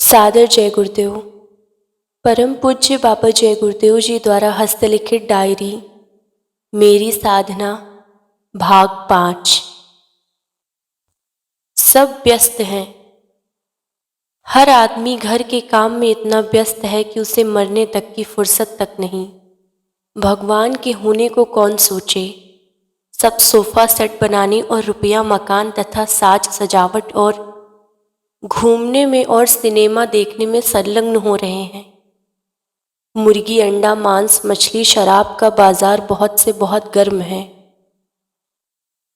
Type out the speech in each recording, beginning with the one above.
सादर जय गुरुदेव। परम पूज्य बाबा जय गुरुदेव जी द्वारा हस्तलिखित डायरी मेरी साधना भाग 5। सब व्यस्त हैं। हर आदमी घर के काम में इतना व्यस्त है कि उसे मरने तक की फुर्सत तक नहीं। भगवान के होने को कौन सोचे। सब सोफा सेट बनाने और रुपया मकान तथा साज सजावट और घूमने में और सिनेमा देखने में संलग्न हो रहे हैं। मुर्गी, अंडा, मांस, मछली, शराब का बाजार बहुत से बहुत गर्म है।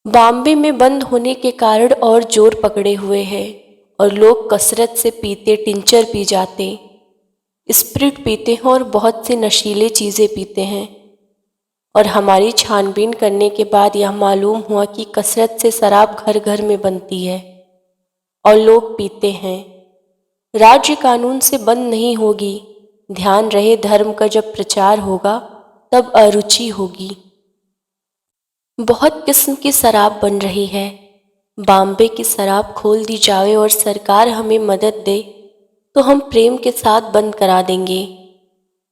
बॉम्बे में बंद होने के कारण और जोर पकड़े हुए है और लोग कसरत से पीते, टिंचर पी जाते, स्प्रिट पीते हैं और बहुत सी नशीले चीज़ें पीते हैं। और हमारी छानबीन करने के बाद यह मालूम हुआ कि कसरत से शराब घर घर में बनती है और लोग पीते हैं। राज्य कानून से बंद नहीं होगी। ध्यान रहे, धर्म का जब प्रचार होगा तब अरुचि होगी। बहुत किस्म की शराब बन रही है। बॉम्बे की शराब खोल दी जाए और सरकार हमें मदद दे तो हम प्रेम के साथ बंद करा देंगे।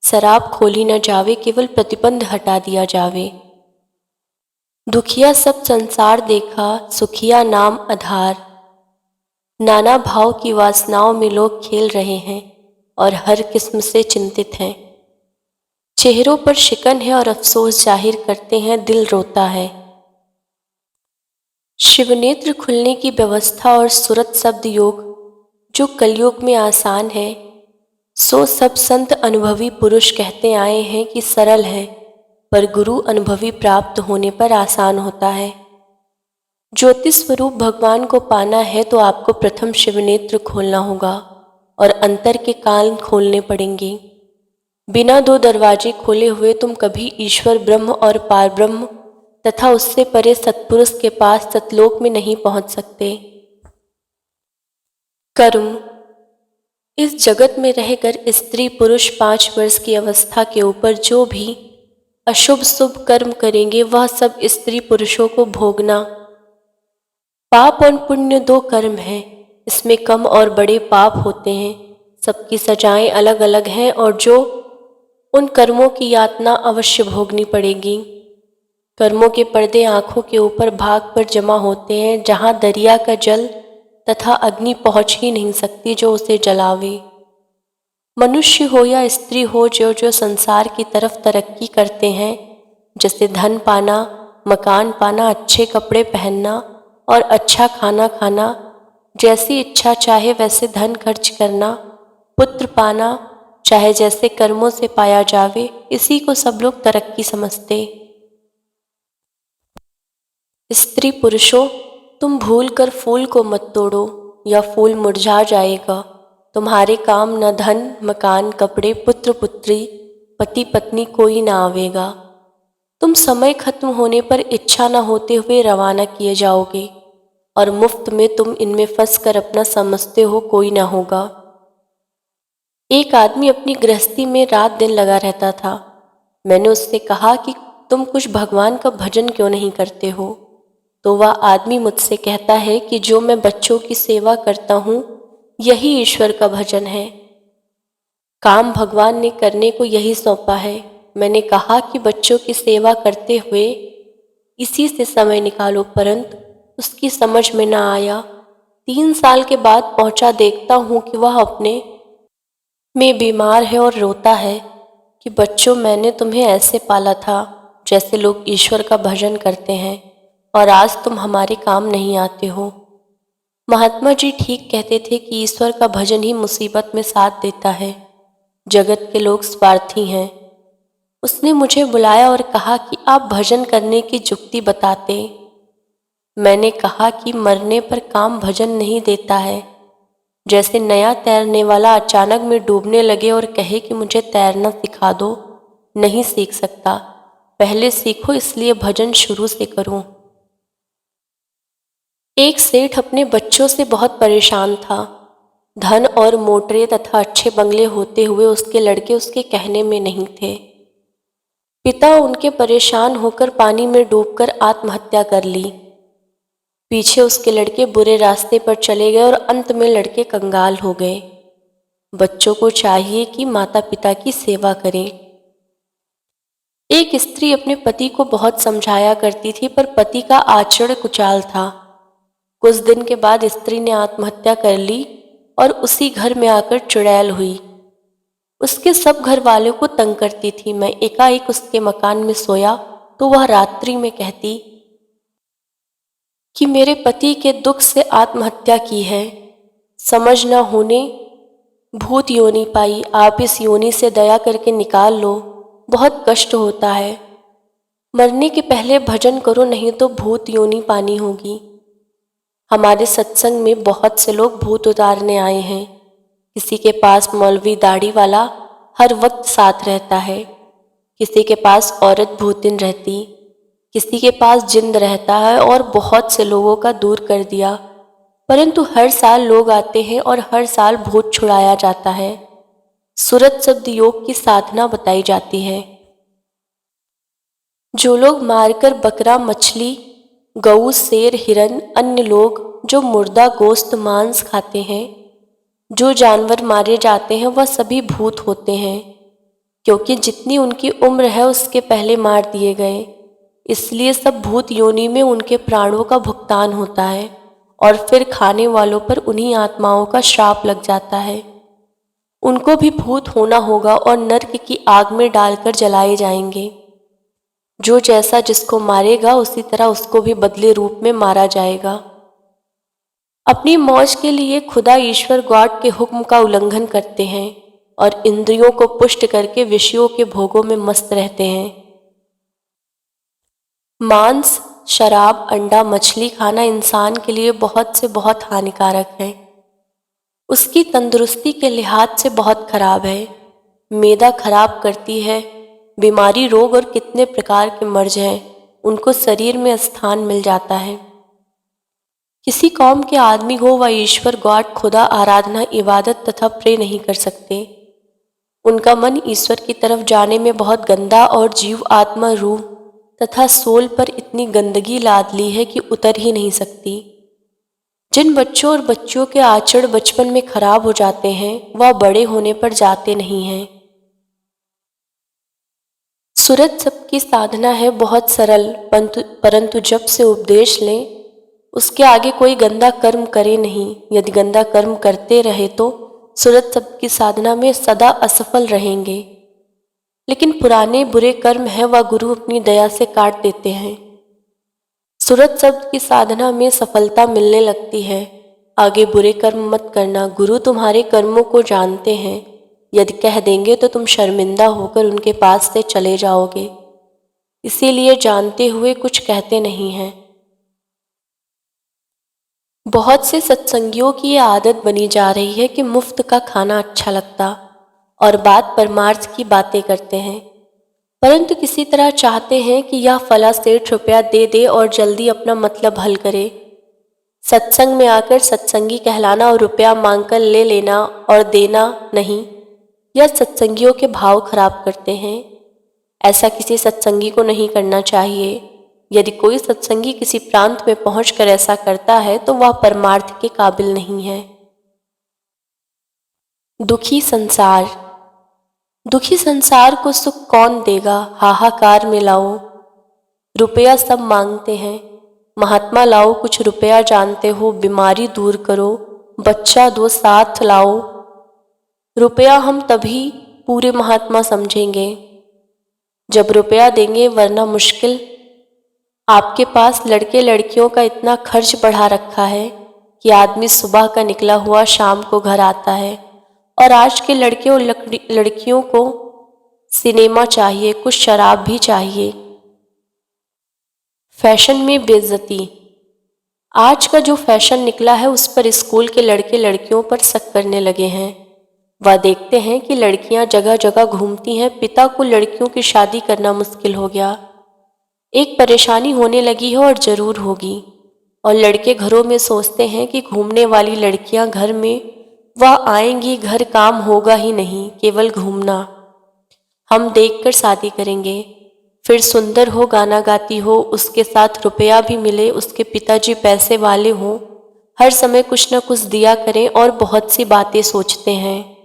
शराब खोली न जावे, केवल प्रतिबंध हटा दिया जावे। दुखिया सब संसार देखा, सुखिया नाम आधार। नाना भाव की वासनाओं में लोग खेल रहे हैं और हर किस्म से चिंतित हैं। चेहरों पर शिकन है और अफसोस जाहिर करते हैं, दिल रोता है। शिवनेत्र खुलने की व्यवस्था और सुरत शब्द योग जो कलयुग में आसान है, सो सब संत अनुभवी पुरुष कहते आए हैं कि सरल है, पर गुरु अनुभवी प्राप्त होने पर आसान होता है। ज्योति स्वरूप भगवान को पाना है तो आपको प्रथम शिवनेत्र खोलना होगा और अंतर के कान खोलने पड़ेंगे। बिना दो दरवाजे खोले हुए तुम कभी ईश्वर ब्रह्म और पार ब्रह्म तथा उससे परे सत्पुरुष के पास सतलोक में नहीं पहुंच सकते। कर्म। इस जगत में रहकर स्त्री पुरुष 5 वर्ष की अवस्था के ऊपर जो भी अशुभ शुभ कर्म करेंगे वह सब स्त्री पुरुषों को भोगना। पाप और पुण्य 2 कर्म हैं। इसमें कम और बड़े पाप होते हैं। सबकी सजाएं अलग अलग हैं और जो उन कर्मों की यातना अवश्य भोगनी पड़ेगी। कर्मों के पर्दे आंखों के ऊपर भाग पर जमा होते हैं, जहां दरिया का जल तथा अग्नि पहुंच ही नहीं सकती जो उसे जलावे। मनुष्य हो या स्त्री हो, जो जो संसार की तरफ तरक्की करते हैं, जैसे धन पाना, मकान पाना, अच्छे कपड़े पहनना और अच्छा खाना खाना, जैसी इच्छा चाहे वैसे धन खर्च करना, पुत्र पाना चाहे जैसे कर्मों से पाया जावे, इसी को सब लोग तरक्की समझते। स्त्री पुरुषों, तुम भूल कर फूल को मत तोड़ो या फूल मुरझा जाएगा। तुम्हारे काम न धन, मकान, कपड़े, पुत्र पुत्री, पति पत्नी कोई ना आवेगा। तुम समय खत्म होने पर इच्छा न होते हुए रवाना किए जाओगे और मुफ्त में तुम इनमें फंस कर अपना समझते हो कोई ना होगा। एक आदमी अपनी गृहस्थी में रात दिन लगा रहता था। मैंने उससे कहा कि तुम कुछ भगवान का भजन क्यों नहीं करते हो? तो वह आदमी मुझसे कहता है कि जो मैं बच्चों की सेवा करता हूँ यही ईश्वर का भजन है। काम भगवान ने करने को यही सौंपा है। मैंने कहा कि बच्चों की सेवा करते हुए इसी से समय निकालो, परंतु उसकी समझ में ना आया। 3 साल के बाद पहुंचा, देखता हूँ कि वह अपने में बीमार है और रोता है कि बच्चों, मैंने तुम्हें ऐसे पाला था जैसे लोग ईश्वर का भजन करते हैं और आज तुम हमारे काम नहीं आते हो। महात्मा जी ठीक कहते थे कि ईश्वर का भजन ही मुसीबत में साथ देता है। जगत के लोग स्वार्थी हैं। उसने मुझे बुलाया और कहा कि आप भजन करने की जुक्ति बताते। मैंने कहा कि मरने पर काम भजन नहीं देता है। जैसे नया तैरने वाला अचानक में डूबने लगे और कहे कि मुझे तैरना सिखा दो, नहीं सीख सकता। पहले सीखो, इसलिए भजन शुरू से करूं। एक सेठ अपने बच्चों से बहुत परेशान था। धन और मोटरें तथा अच्छे बंगले होते हुए उसके लड़के उसके कहने में नहीं थे। पिता उनके परेशान होकर पानी में डूबकर आत्महत्या कर ली। पीछे उसके लड़के बुरे रास्ते पर चले गए और अंत में लड़के कंगाल हो गए। बच्चों को चाहिए कि माता पिता की सेवा करें। एक स्त्री अपने पति को बहुत समझाया करती थी, पर पति का आचरण कुचाल था। कुछ दिन के बाद स्त्री ने आत्महत्या कर ली और उसी घर में आकर चुड़ैल हुई। उसके सब घर वालों को तंग करती थी। मैं एकाएक उसके मकान में सोया तो वह रात्रि में कहती कि मेरे पति के दुख से आत्महत्या की है। समझ न होने भूत योनि पाई, आप इस योनि से दया करके निकाल लो, बहुत कष्ट होता है। मरने के पहले भजन करो, नहीं तो भूत योनि पानी होगी। हमारे सत्संग में बहुत से लोग भूत उतारने आए हैं। किसी के पास मौलवी दाढ़ी वाला हर वक्त साथ रहता है, किसी के पास औरत भूतिन रहती, किसी के पास जिन्न रहता है, और बहुत से लोगों का दूर कर दिया। परंतु हर साल लोग आते हैं और हर साल भूत छुड़ाया जाता है। सुरत शब्द योग की साधना बताई जाती है। जो लोग मारकर बकरा, मछली, गऊ, शेर, हिरन, अन्य लोग जो मुर्दा गोश्त मांस खाते हैं, जो जानवर मारे जाते हैं, वह सभी भूत होते हैं, क्योंकि जितनी उनकी उम्र है उसके पहले मार दिए गए। इसलिए सब भूत योनि में उनके प्राणों का भुगतान होता है और फिर खाने वालों पर उन्हीं आत्माओं का श्राप लग जाता है। उनको भी भूत होना होगा और नर्क की आग में डालकर जलाए जाएंगे। जो जैसा जिसको मारेगा उसी तरह उसको भी बदले रूप में मारा जाएगा। अपनी मौज के लिए खुदा ईश्वर गॉड के हुक्म का उल्लंघन करते हैं और इंद्रियों को पुष्ट करके विषयों के भोगों में मस्त रहते हैं। मांस, शराब, अंडा, मछली खाना इंसान के लिए बहुत से बहुत हानिकारक है। उसकी तंदुरुस्ती के लिहाज से बहुत खराब है। मैदा खराब करती है। बीमारी, रोग और कितने प्रकार के मर्ज हैं, उनको शरीर में स्थान मिल जाता है। किसी कौम के आदमी हो व ईश्वर गॉड खुदा आराधना, इबादत तथा प्रे नहीं कर सकते। उनका मन ईश्वर की तरफ जाने में बहुत गंदा और जीव, आत्मा, रूह तथा सोल पर इतनी गंदगी लाद ली है कि उतर ही नहीं सकती। जिन बच्चों और बच्चियों के आचरण बचपन में खराब हो जाते हैं, वह बड़े होने पर जाते नहीं हैं। सुरत सबकी साधना है बहुत सरल, परंतु जब से उपदेश लें उसके आगे कोई गंदा कर्म करे नहीं। यदि गंदा कर्म करते रहे तो सुरत सबकी साधना में सदा असफल रहेंगे। लेकिन पुराने बुरे कर्म है वह गुरु अपनी दया से काट देते हैं। सुरत शब्द की साधना में सफलता मिलने लगती है। आगे बुरे कर्म मत करना, गुरु तुम्हारे कर्मों को जानते हैं। यदि कह देंगे तो तुम शर्मिंदा होकर उनके पास से चले जाओगे, इसीलिए जानते हुए कुछ कहते नहीं हैं। बहुत से सत्संगियों की ये आदत बनी जा रही है कि मुफ्त का खाना अच्छा लगता और बात परमार्थ की बातें करते हैं, परंतु किसी तरह चाहते हैं कि यह फला सेठ रुपया दे दे और जल्दी अपना मतलब हल करे। सत्संग में आकर सत्संगी कहलाना और रुपया मांगकर ले लेना और देना नहीं, यह सत्संगियों के भाव खराब करते हैं। ऐसा किसी सत्संगी को नहीं करना चाहिए। यदि कोई सत्संगी किसी प्रांत में पहुंचकर ऐसा करता है तो वह परमार्थ के काबिल नहीं है। दुखी संसार। दुखी संसार को सुख कौन देगा, हाहाकार में लाओ। रुपया सब मांगते हैं, महात्मा लाओ कुछ रुपया, जानते हो बीमारी दूर करो, बच्चा दो साथ लाओ। रुपया हम तभी पूरे महात्मा समझेंगे जब रुपया देंगे, वरना मुश्किल। आपके पास लड़के लड़कियों का इतना खर्च बढ़ा रखा है कि आदमी सुबह का निकला हुआ शाम को घर आता है, और आज के लड़के और लड़कियों को सिनेमा चाहिए, कुछ शराब भी चाहिए। फैशन में बेइज्जती। आज का जो फैशन निकला है उस पर स्कूल के लड़के लड़कियों पर शक करने लगे हैं। वह देखते हैं कि लड़कियां जगह जगह घूमती हैं, पिता को लड़कियों की शादी करना मुश्किल हो गया। एक परेशानी होने लगी है और जरूर होगी। और लड़के घरों में सोचते हैं कि घूमने वाली लड़कियां घर में वह आएंगी, घर काम होगा ही नहीं, केवल घूमना। हम देखकर शादी करेंगे, फिर सुंदर हो, गाना गाती हो, उसके साथ रुपया भी मिले, उसके पिताजी पैसे वाले हों, हर समय कुछ न कुछ दिया करें और बहुत सी बातें सोचते हैं।